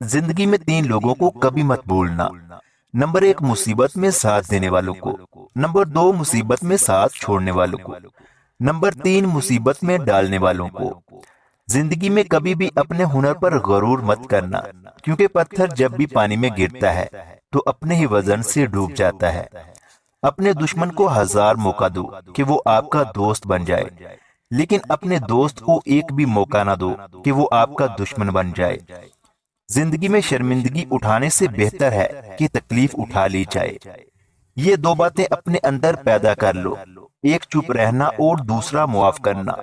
जिंदगी में 3 लोगों को कभी मत भूलना। नंबर 1, मुसीबत में साथ देने वालों को। नंबर 2, मुसीबत में साथ छोड़ने वालों को। नंबर 3, मुसीबत में डालने वालों को। जिंदगी में कभी भी अपने हुनर पर गरूर मत करना, क्योंकि पत्थर जब भी पानी में गिरता है तो अपने ही वजन से डूब जाता है। अपने दुश्मन को 1000 मौका दो कि वो आपका दोस्त बन जाए, लेकिन अपने दोस्त को एक भी मौका ना दो कि वो आपका दुश्मन बन जाए। जिंदगी में शर्मिंदगी उठाने से बेहतर है कि तकलीफ उठा ली जाए। ये 2 बातें अपने अंदर पैदा कर लो, एक चुप रहना और दूसरा मुआफ करना,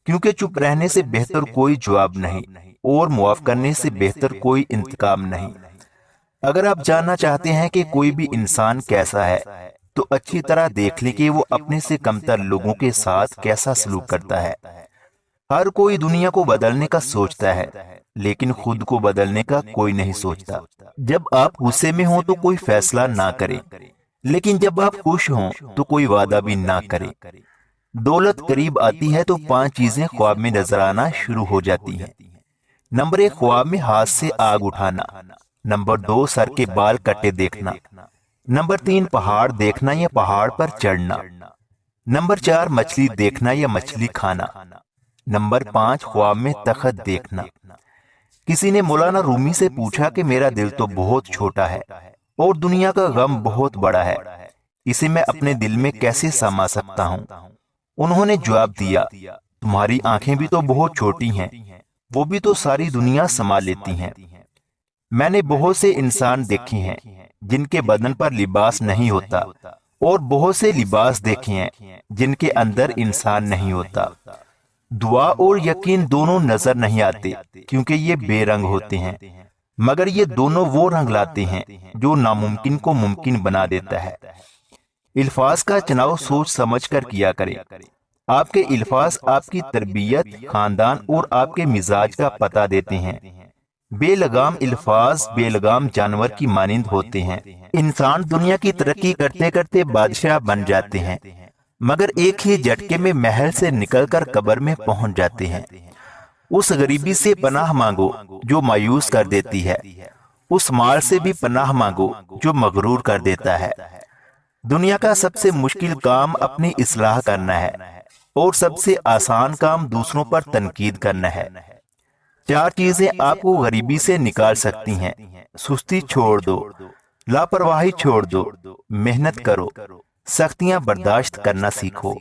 क्योंकि चुप रहने से बेहतर कोई जवाब नहीं और मुआफ करने से बेहतर कोई इंतकाम नहीं। अगर आप जानना चाहते हैं कि कोई भी इंसान कैसा है, तो अच्छी तरह देख लें कि वो अपने से कमतर लोगों के साथ कैसा सलूक करता है। हर कोई दुनिया को बदलने का सोचता है, लेकिन खुद को बदलने का कोई नहीं सोचता। जब आप गुस्से में हो तो कोई फैसला ना करें, लेकिन जब आप खुश हों तो कोई वादा भी ना करें। दौलत करीब आती है तो 5 चीजें ख्वाब में नजर आना शुरू हो जाती हैं। नंबर 1, ख्वाब में हाथ से आग उठाना। नंबर 2, सर के बाल कटे देखना। नंबर 3, पहाड़ देखना या पहाड़ पर चढ़ना। नंबर 4, मछली देखना या मछली खाना। नंबर 5, ख्वाब में तख्त देखना। किसी ने मौलाना रूमी से पूछा कि मेरा दिल तो बहुत छोटा है और दुनिया का गम बहुत बड़ा है, इसे मैं अपने दिल में कैसे समा सकता हूँ? उन्होंने जवाब दिया, तुम्हारी आंखें भी तो बहुत छोटी हैं, वो भी तो सारी दुनिया समा लेती हैं। मैंने बहुत से इंसान देखे हैं जिनके बदन पर लिबास नहीं होता, और बहुत से लिबास देखे हैं जिनके अंदर इंसान नहीं होता। दुआ और यकीन दोनों नजर नहीं आते क्योंकि ये बेरंग होते हैं, मगर ये दोनों वो रंग लाते हैं जो नामुमकिन को मुमकिन बना देता है। इल्फाज का चुनाव सोच समझ कर किया करें। आपके इल्फाज आपकी तरबियत, खानदान और आपके मिजाज का पता देते हैं। बेलगाम इल्फाज बेलगाम जानवर की मानिंद होते हैं। इंसान दुनिया की तरक्की करते करते बादशाह बन जाते हैं, मगर एक ही झटके में महल से निकलकर कब्र में पहुंच जाते हैं। उस गरीबी से पनाह मांगो जो मायूस कर देती है, उस माल से भी पनाह मांगो जो मगरूर कर देता है। दुनिया का सबसे मुश्किल काम अपनी इस्लाह करना है और सबसे आसान काम दूसरों पर तनकीद करना है। 4 चीजें आपको गरीबी से निकाल सकती हैं। सुस्ती छोड़ दो, लापरवाही छोड़ दो, मेहनत करो, सख्तियां बर्दाश्त करना सीखो।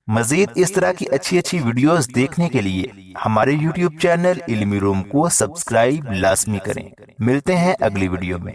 मजीद इस तरह की अच्छी अच्छी वीडियोस देखने के लिए हमारे YouTube चैनल इल्मी रूम को सब्सक्राइब लाजमी करें। मिलते हैं अगली वीडियो में।